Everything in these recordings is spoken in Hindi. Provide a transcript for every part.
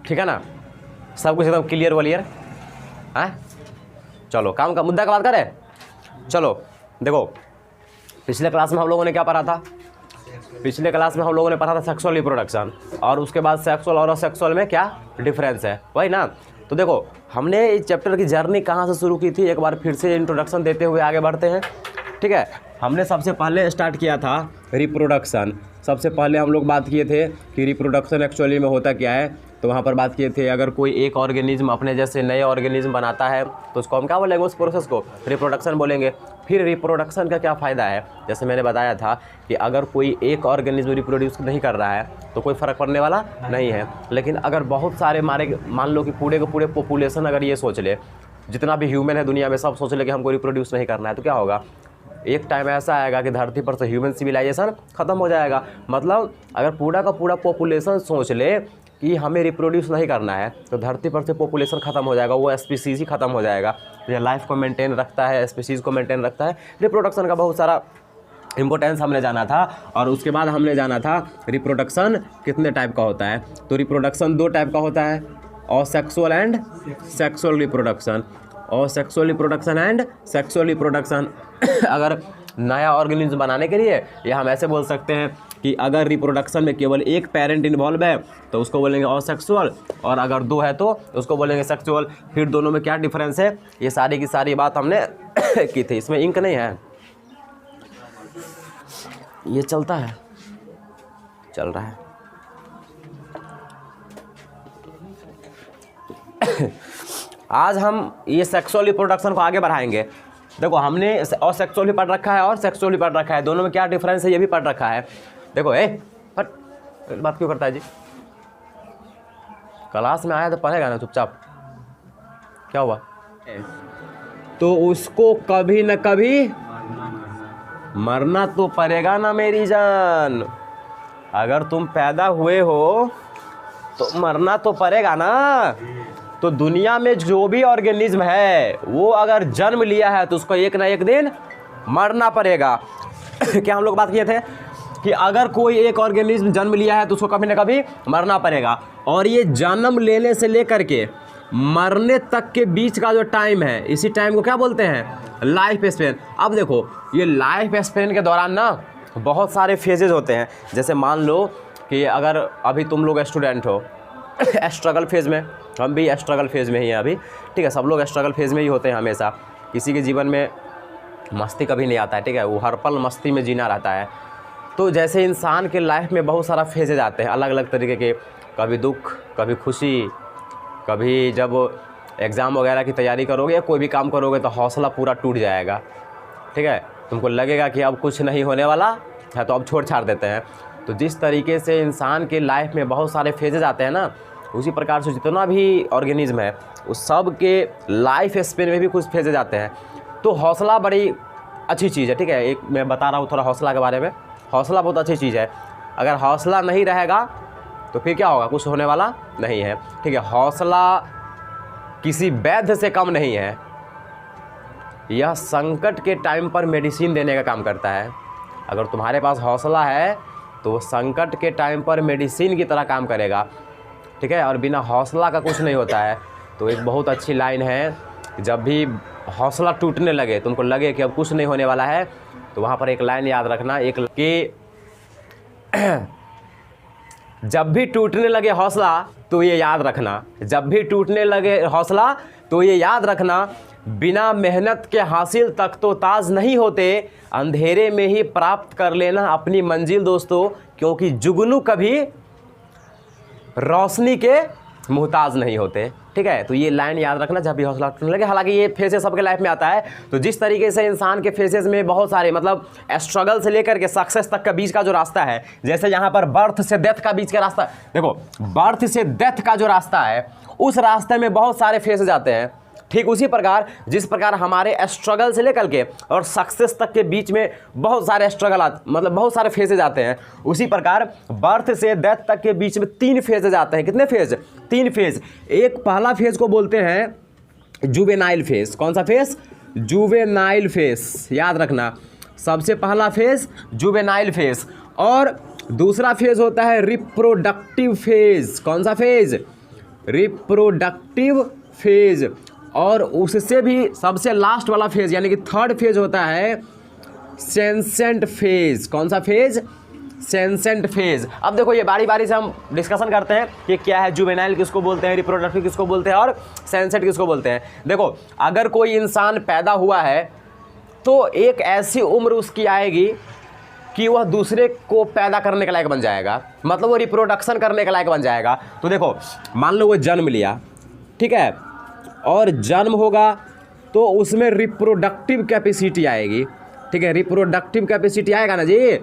ठीक है ना, सब कुछ एकदम क्लियर वलियर है। चलो काम का मुद्दा का बात करें। चलो देखो, पिछले क्लास में हम लोगों ने क्या पढ़ा था? पिछले क्लास में हम लोगों ने पढ़ा था सेक्सुअल रिप्रोडक्शन, और उसके बाद सेक्सुअल और असेक्सुअल में क्या डिफरेंस है, वही ना। तो देखो हमने इस चैप्टर की जर्नी कहाँ से शुरू की थी, एक बार फिर से इंट्रोडक्शन देते हुए आगे बढ़ते हैं। ठीक है, हमने सबसे पहले स्टार्ट किया था रिप्रोडक्शन। सबसे पहले हम लोग बात किए थे कि रिप्रोडक्शन एक्चुअली में होता क्या है। तो वहाँ पर बात किए थे, अगर कोई एक ऑर्गेनिज्म अपने जैसे नए ऑर्गेनिज्म बनाता है तो उसको हम क्या बोलेंगे, उस प्रोसेस को रिप्रोडक्शन बोलेंगे। फिर रिप्रोडक्शन का क्या फ़ायदा है, जैसे मैंने बताया था कि अगर कोई एक ऑर्गेनिज्म रिप्रोड्यूस नहीं कर रहा है तो कोई फ़र्क पड़ने वाला नहीं है। लेकिन अगर बहुत सारे मान लो कि पूरे के पूरे पॉपुलेशन अगर ये सोच ले, जितना भी ह्यूमन है दुनिया में, सब सोच ले कि हमको रिप्रोड्यूस नहीं करना है, तो क्या होगा, एक टाइम ऐसा आएगा कि धरती पर से ह्यूमन सिविलाइजेशन ख़त्म हो जाएगा। मतलब अगर पूरा का पूरा पॉपुलेशन सोच ले कि हमें रिप्रोड्यूस नहीं करना है तो धरती पर से पॉपुलेशन ख़त्म हो जाएगा, वो स्पीसीज ही ख़त्म हो जाएगा। ये लाइफ को मेंटेन रखता है, स्पीसीज को मेंटेन रखता है। रिप्रोडक्शन का बहुत सारा इम्पोर्टेंस हमने जाना था। और उसके बाद हमने जाना था रिप्रोडक्शन कितने टाइप का होता है। तो रिप्रोडक्शन 2 टाइप का होता है, असेक्सुअल एंड सेक्सुअल रिप्रोडक्शन। और sexual reproduction and sexual reproduction अगर नया ऑर्गेनिज्म बनाने के लिए, या हम ऐसे बोल सकते हैं कि अगर रिप्रोडक्शन में केवल एक पेरेंट इन्वॉल्व है तो उसको बोलेंगे असेक्सुअल, और अगर 2 है तो उसको बोलेंगे सेक्सुअल। फिर दोनों में क्या डिफरेंस है, ये सारी की सारी बात हमने की थी। इसमें इंक नहीं है, ये चलता है, चल रहा है। आज हम ये सेक्सुअल रिप्रोडक्शन को आगे बढ़ाएंगे। देखो हमने असेक्सुअल भी पढ़ रखा है और सेक्सुअल भी पढ़ रखा है, दोनों में क्या डिफरेंस है ये भी पढ़ रखा है। देखो बट बात क्यों करता है जी, क्लास में आया तो पढ़ेगा ना चुपचाप, क्या हुआ। तो उसको कभी न कभी मरना तो पड़ेगा ना मेरी जान। अगर तुम पैदा हुए हो तो मरना तो पड़ेगा ना। तो दुनिया में जो भी ऑर्गेनिज्म है वो अगर जन्म लिया है तो उसको एक ना एक दिन मरना पड़ेगा। क्या हम लोग बात किए थे कि अगर कोई एक ऑर्गेनिज्म जन्म लिया है तो उसको कभी ना कभी मरना पड़ेगा। और ये जन्म लेने से लेकर के मरने तक के बीच का जो टाइम है, इसी टाइम को क्या बोलते हैं, लाइफ स्पेन। अब देखो ये लाइफ स्पेन के दौरान ना बहुत सारे फेजेज होते हैं। जैसे मान लो कि अगर अभी तुम लोग स्टूडेंट हो स्ट्रगल फेज़ में, हम भी स्ट्रगल फेज़ में ही हैं अभी, ठीक है, सब लोग स्ट्रगल फेज़ में ही होते हैं हमेशा। किसी के जीवन में मस्ती कभी नहीं आता है, ठीक है, वो हर पल मस्ती में जीना रहता है। तो जैसे इंसान के लाइफ में बहुत सारा फेजेज आते हैं अलग अलग तरीके के, कभी दुख, कभी खुशी, कभी जब एग्ज़ाम वगैरह की तैयारी करोगे या कोई भी काम करोगे तो हौसला पूरा टूट जाएगा, ठीक है, तुमको लगेगा कि अब कुछ नहीं होने वाला है तो अब छोड़ छाड़ देते हैं। तो जिस तरीके से इंसान के लाइफ में बहुत सारे फेजेज आते हैं ना, उसी प्रकार से जितना भी ऑर्गेनिज्म है उस सब के लाइफ स्पेन में भी कुछ फेजेज आते हैं। तो हौसला बड़ी अच्छी चीज़ है, ठीक है, एक मैं बता रहा हूँ थोड़ा हौसला के बारे में। हौसला बहुत अच्छी चीज़ है, अगर हौसला नहीं रहेगा तो फिर क्या होगा, कुछ होने वाला नहीं है, ठीक है। हौसला किसी वैद्य से कम नहीं है, यह संकट के टाइम पर मेडिसिन देने का काम करता है। अगर तुम्हारे पास हौसला है तो वो संकट के टाइम पर मेडिसिन की तरह काम करेगा, ठीक है। और बिना हौसला का कुछ नहीं होता है। तो एक बहुत अच्छी लाइन है, जब भी हौसला टूटने लगे, तुमको लगे कि अब कुछ नहीं होने वाला है, तो वहाँ पर एक लाइन याद रखना, एक कि जब भी टूटने लगे हौसला तो ये याद रखना, जब भी टूटने लगे हौसला तो ये याद रखना, बिना मेहनत के हासिल तक तो ताज नहीं होते, अंधेरे में ही प्राप्त कर लेना अपनी मंजिल दोस्तों, क्योंकि जुगनू कभी रोशनी के मुहताज नहीं होते, ठीक है। तो ये लाइन याद रखना जब भी हौसला टूटने लगे। हालांकि ये फेजेस सबके लाइफ में आता है। तो जिस तरीके से इंसान के फेजेस में बहुत सारे मतलब स्ट्रगल से लेकर के सक्सेस तक का बीच का जो रास्ता है, जैसे यहाँ पर बर्थ से डेथ का बीच का रास्ता, देखो बर्थ से डेथ का जो रास्ता है उस रास्ते में बहुत सारे फेजेस आते हैं, ठीक उसी प्रकार जिस प्रकार हमारे स्ट्रगल से लेकर के और सक्सेस तक के बीच में बहुत सारे स्ट्रगल मतलब बहुत सारे फेजेज आते हैं, उसी प्रकार बर्थ से डेथ तक के बीच में 3 फेजेज आते हैं। कितने फेज? 3 फेज। एक पहला फेज को बोलते हैं जुवेनाइल फेज। कौन सा फेज? जुवेनाइल फेज, याद रखना, सबसे पहला फेज जुवेनाइल फेज। और दूसरा फेज होता है रिप्रोडक्टिव फेज। कौन सा फेज? रिप्रोडक्टिव फेज, और उससे भी सबसे लास्ट वाला फेज यानी कि थर्ड फेज होता है सेंसेंट फेज। कौन सा फेज? सेंसेंट फेज। अब देखो ये बारी बारी से हम डिस्कशन करते हैं कि क्या है, जुवेनाइल किसको बोलते हैं, रिप्रोडक्टिव किसको बोलते हैं और सेंसेंट किसको बोलते हैं। देखो अगर कोई इंसान पैदा हुआ है तो एक ऐसी उम्र उसकी आएगी कि वह दूसरे को पैदा करने के लायक बन जाएगा, मतलब वो रिप्रोडक्शन करने के लायक बन जाएगा। तो देखो मान लो वो जन्म लिया, ठीक है, और जन्म होगा तो उसमें रिप्रोडक्टिव कैपेसिटी आएगी, ठीक है, रिप्रोडक्टिव कैपेसिटी आएगा ना जी।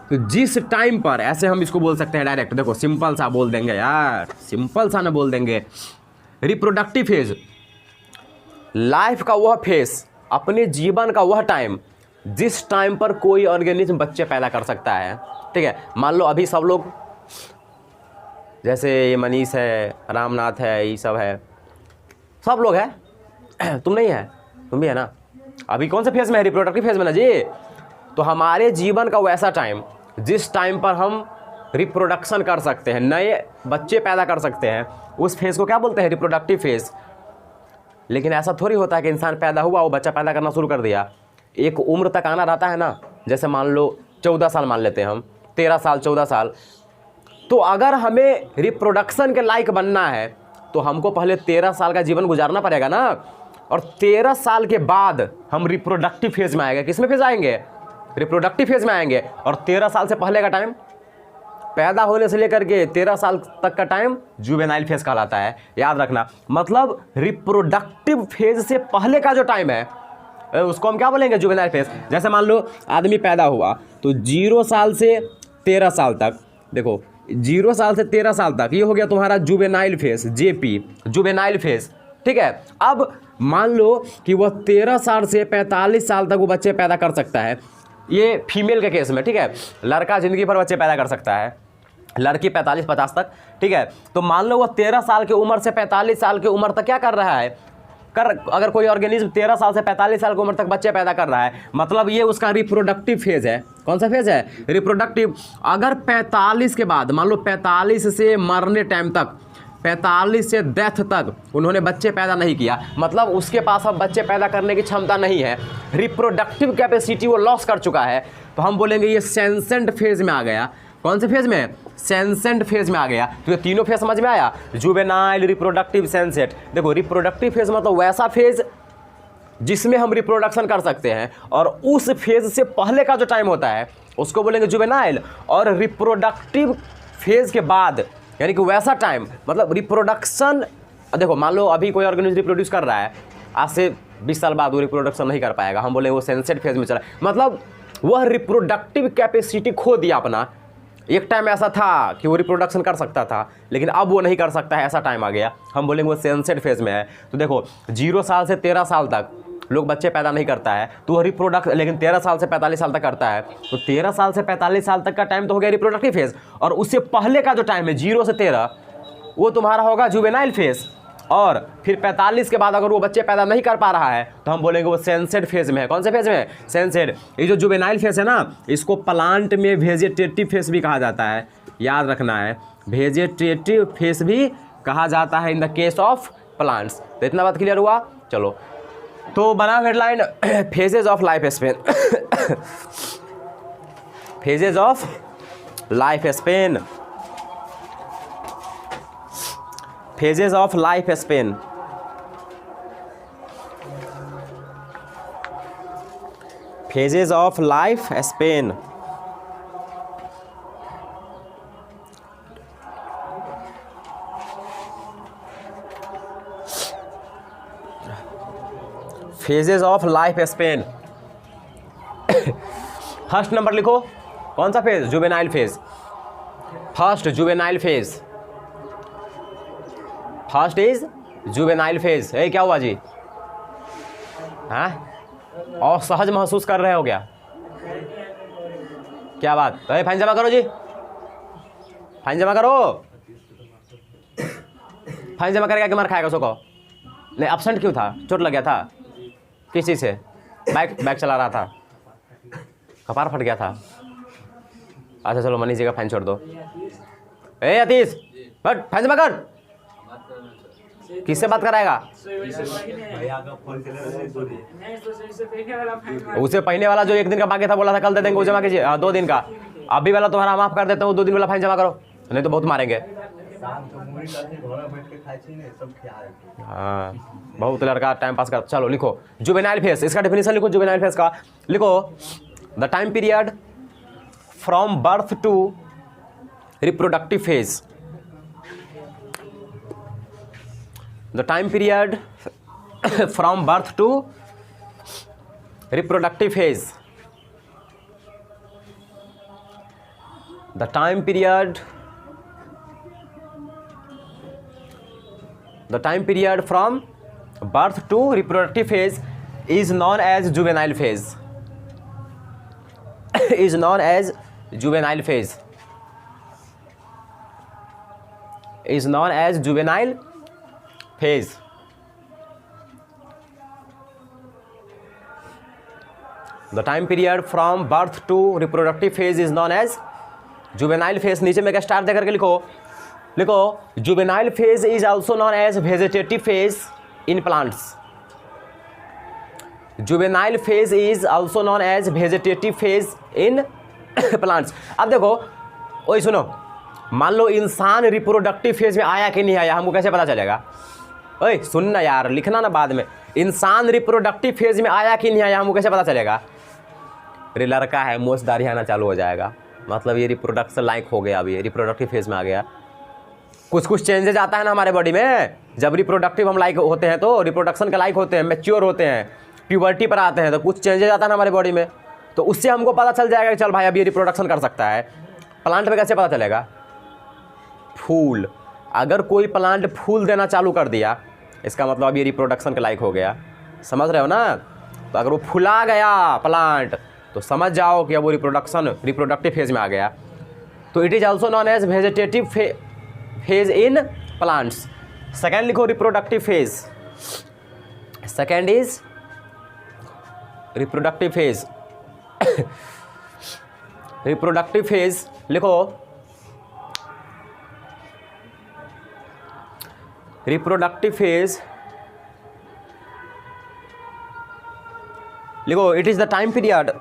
तो जिस टाइम पर, ऐसे हम इसको बोल सकते हैं डायरेक्ट, देखो सिंपल सा बोल देंगे यार, सिंपल सा ना बोल देंगे, रिप्रोडक्टिव फेज, लाइफ का वह फेज, अपने जीवन का वह टाइम जिस टाइम पर कोई ऑर्गेनिज्म बच्चे पैदा कर सकता है, ठीक है। मान लो अभी सब लोग, जैसे ये मनीष है, रामनाथ है, ये सब है, सब लोग हैं, तुम नहीं है, तुम भी है ना, अभी कौन से फेज में है? रिप्रोडक्टिव फेज में ना जी। तो हमारे जीवन का वैसा टाइम जिस टाइम पर हम रिप्रोडक्शन कर सकते हैं, नए बच्चे पैदा कर सकते हैं, उस फेज को क्या बोलते हैं? Reproductive phase. लेकिन ऐसा थोड़ी होता है कि इंसान पैदा हुआ, वो बच्चा पैदा करना शुरू कर दिया, एक उम्र तक आना रहता है ना। जैसे मान लो 14 साल मान लेते हैं हम, 13 साल 14 साल, तो अगर हमें रिप्रोडक्शन के लायक बनना है तो हमको पहले 13 साल का जीवन गुजारना पड़ेगा ना, और 13 साल के बाद हम रिप्रोडक्टिव फेज में आएंगे। किस में फेज आएंगे? रिप्रोडक्टिव फेज में आएंगे। और 13 साल से पहले का टाइम, पैदा होने से लेकर के 13 साल तक का टाइम जुवेनाइल फेज कहलाता है, याद रखना। मतलब रिप्रोडक्टिव फेज से पहले का जो टाइम है उसको हम क्या बोलेंगे? Juvenile phase. जैसे मान लो आदमी पैदा हुआ तो 0 साल से 13 साल तक, देखो 0 साल से 13 साल तक ये हो गया तुम्हारा juvenile phase, JP, juvenile phase, ठीक है। अब मान लो कि वह 13 साल से 45 साल तक वो बच्चे पैदा कर सकता है, ये फीमेल के केस में, ठीक है। लड़का ज़िंदगी भर बच्चे पैदा कर सकता है, लड़की 45-50 तक, ठीक है। तो मान लो वह 13 साल की उम्र से 45 साल की उम्र तक क्या कर रहा है? अगर कोई ऑर्गेनिज्म 13 साल से 45 साल की उम्र तक बच्चे पैदा कर रहा है, मतलब ये उसका रिप्रोडक्टिव फेज है। कौन सा फेज है? रिप्रोडक्टिव। अगर 45 के बाद, मान लो 45 से मरने टाइम तक, 45 से डेथ तक उन्होंने बच्चे पैदा नहीं किया, मतलब उसके पास अब बच्चे पैदा करने की क्षमता नहीं है, रिप्रोडक्टिव कैपेसिटी वो लॉस कर चुका है, तो हम बोलेंगे ये सेंसेंट फेज में आ गया। कौन से फेज में? सेंसेंट फेज में आ गया। तो ये तीनों फेज समझ में आया? Juvenile, reproductive, senescent. देखो रिप्रोडक्टिव फेज मतलब वैसा फेज जिसमें हम रिप्रोडक्शन कर सकते हैं, और उस फेज से पहले का जो टाइम होता है उसको बोलेंगे जुवेनाइल। और रिप्रोडक्टिव फेज के बाद यानी कि वैसा टाइम, मतलब रिप्रोडक्शन, देखो मान लो अभी कोई ऑर्गेनिज्म रिप्रोड्यूस कर रहा है, आज से 20 साल बाद वो रिप्रोडक्शन नहीं कर पाएगा, हम बोलेंगे वो सेंसेंट फेज में चला, मतलब वह रिप्रोडक्टिव कैपेसिटी खो दिया अपना। एक टाइम ऐसा था कि वो रिप्रोडक्शन कर सकता था, लेकिन अब वो नहीं कर सकता है, ऐसा टाइम आ गया, हम बोलेंगे वो सेंसेंट फेज में है। तो देखो 0 साल से 13 साल तक लोग बच्चे पैदा नहीं करता है, तो वो रिप्रोडक्ट, लेकिन 13 साल से 45 साल तक करता है, तो 13 साल से 45 साल तक का टाइम तो हो गया रिप्रोडक्टिव फेज। और उससे पहले का जो टाइम है 0 से 13, वो तुम्हारा होगा जुवेनाइल फेज। और फिर 45 के बाद अगर वो बच्चे पैदा नहीं कर पा रहा है तो हम बोलेंगे वो सेंसेंट फेज में है। कौन से फेज में है? सेंसेंट। ये जो जुवेनाइल फेज है ना, इसको प्लांट में वेजिटेटिव फेज भी कहा जाता है, याद रखना है, वेजिटेटिव फेज भी कहा जाता है in the case of plants. तो इतना बात क्लियर हुआ? चलो तो बना headline, phases of life span. Phases of life span, phases of life span. Phases of life span. Phases of life span. First number लिखो, कौन सा phase? Juvenile phase. First juvenile phase, first is juvenile phase. ये क्या हुआ जी? हाँ, और सहज महसूस कर रहे हो क्या? क्या बात? तो फाइन जमा करो जी, फाइन जमा करो। फाइन जमा करेगा कि मार खाएगा? सो कहो। नहीं, एब्सेंट क्यों था? चोट लग गया था? किस चीज़ से? बाइक चला रहा था, कपार फट गया था। अच्छा चलो मनीष जी का फाइन छोड़ दो। ए अतीश, बट फाइन जमा कर। किससे बात कराएगा? उसे पहले वाला जो 1 दिन का बाकी था बोला था कल दे देंगे, वो जमा कीजिए। 2 दिन का अभी वाला तुम्हारा माफ कर देता हूँ, 2 दिन वाला फाइन जमा करो, नहीं तो बहुत मारेंगे। हाँ बहुत लड़का टाइम पास कर। चलो लिखो जुवेनाइल फेज, इसका डेफिनेशन लिखो जुवेनाइल फेज का। लिखो the time period from birth to reproductive phase. The time period from birth to reproductive phase. The time period from birth to reproductive phase is known as juvenile phase. is known as juvenile phase. is known as juvenile phase. The time period from birth to reproductive phase is known as juvenile phase. नीचे में क्या स्टार दे करके लिखो, लिखो juvenile phase is also known as vegetative phase in plants. Juvenile phase is also known as vegetative phase in plants. अब देखो ओए सुनो, मान लो इंसान रिप्रोडक्टिव फेज में आया कि नहीं आया, हमको कैसे पता चलेगा? ओए सुन ना यार, लिखना ना बाद में। इंसान रिप्रोडक्टिव फेज में आया कि नहीं आया, हमको कैसे पता चलेगा? अरे लड़का है, मोछ दाढ़ी आना चालू हो जाएगा, मतलब ये रिप्रोडक्शन लायक हो गया, अभी रिप्रोडक्टिव फेज में आ गया। कुछ चेंजेज आता है ना हमारे बॉडी में, जब रिप्रोडक्टिव हम लाइक होते हैं तो रिप्रोडक्शन के लाइक होते हैं, मैच्योर होते हैं, प्यूबर्टी पर आते हैं, तो कुछ चेंजेज आता है ना हमारे बॉडी में, तो उससे हमको पता चल जाएगा कि चल भाई अब ये रिप्रोडक्शन कर सकता है। प्लांट में कैसे पता चलेगा? फूल, अगर कोई प्लांट फूल देना चालू कर दिया, इसका मतलब अब ये रिप्रोडक्शन के लायक हो गया। समझ रहे हो ना? तो अगर वो फुला गया प्लांट तो समझ जाओ कि अब वो रिप्रोडक्टिव फेज में आ गया। तो it is also known as vegetative phase in plants. Second लिखो reproductive phase. Second is reproductive phase. Reproductive phase लिखो, रिप्रोडक्टिव फेज लिखो, it is the time period,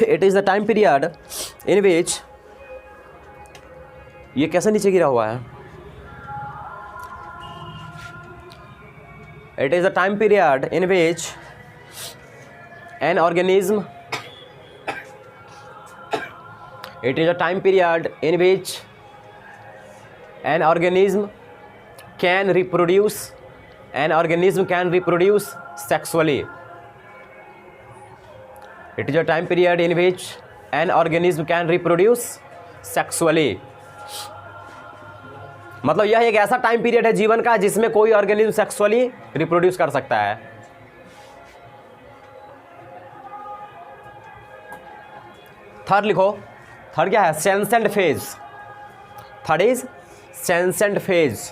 it is the time period in which, ये कैसे नीचे गिरा हुआ है? It is a time period in which an organism, it is a time period in which an organism can reproduce, an organism can reproduce sexually. It is a time period in which an organism can reproduce sexually. मतलब यह एक ऐसा टाइम पीरियड है जीवन का जिसमें कोई ऑर्गेनिज्म सेक्सुअली रिप्रोड्यूस कर सकता है। थर्ड लिखो, थर्ड क्या है? Senescent phase. Third is senescent phase.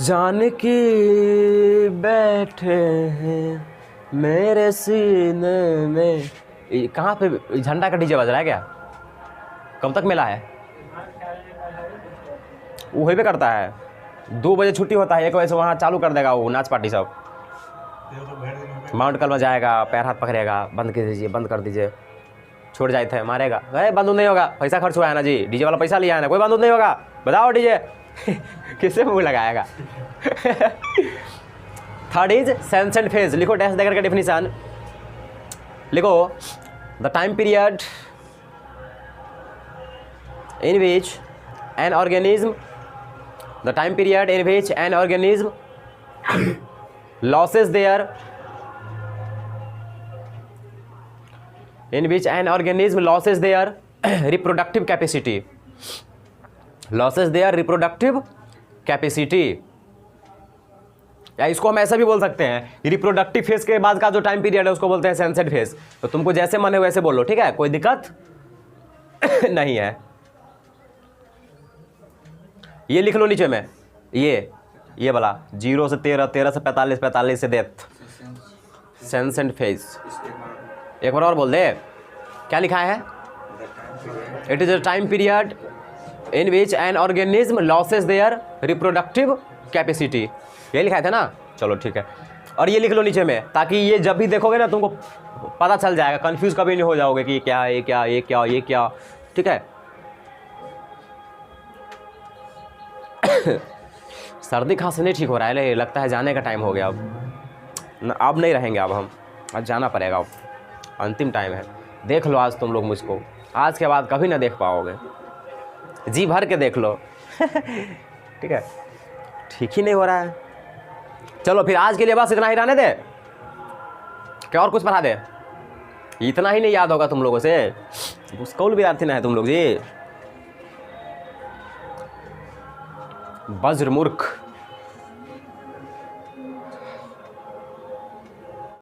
जान की बैठे हैं मेरे सीने में। कहाँ पे झंडा का डीजे बज रहा है क्या? कब तक मेला है? वही पे करता है, 2 बजे छुट्टी होता है, 1 बजे से वहाँ चालू कर देगा वो नाच पार्टी सब। माउंट कल में जाएगा, पैर हाथ पकड़ेगा, बंद कर दीजिए, बंद कर दीजिए, छोड़ जाए थे, मारेगा। अरे बंद नहीं होगा, पैसा खर्च हुआ है ना जी, डीजे वाला पैसा लिया है ना, कोई बंद नहीं होगा। बताओ डीजे किससे मुँह लगाएगा? Third is senescent phase. लिखो डैश देकर के डेफिनेशन लिखो, the time period in which an organism, the time period in which an organism loses their, in which an organism loses their reproductive capacity, loses their reproductive capacity। या इसको हम ऐसा भी बोल सकते हैं, रिप्रोडक्टिव फेज के बाद का जो टाइम पीरियड है उसको बोलते हैं सेंसेंट फेज। तो तुमको जैसे मन है वैसे बोलो, ठीक है, कोई दिक्कत नहीं है। ये लिख लो नीचे में, ये वाला 0 से 13, 13 से 45, 45 से डेथ, सेंसेंट फेज। एक बार और बोल दे, क्या लिखा है? It is a time period in which an organism loses their reproductive capacity, ये लिखा था ना। चलो ठीक है, और ये लिख लो नीचे में, ताकि ये जब भी देखोगे ना तुमको पता चल जाएगा, कंफ्यूज कभी नहीं हो जाओगे कि क्या है, ये क्या, ये क्या, ये क्या। ठीक है। सर्दी खांसी नहीं ठीक हो रहा है, लगता है जाने का टाइम हो गया अब नहीं रहेंगे, अब हम आज जाना पड़ेगा, अब अंतिम टाइम है। देख लो आज तुम लोग मुझको, आज के बाद कभी ना देख पाओगे, जी भर के देख लो। ठीक है, ठीक ही नहीं हो रहा है। चलो फिर आज के लिए बस इतना ही रहने दे, क्या और कुछ पढ़ा दे? इतना ही नहीं याद होगा तुम लोगों से, स्कूल विद्यार्थी ना है तुम लोग जी, वज्र मूर्ख।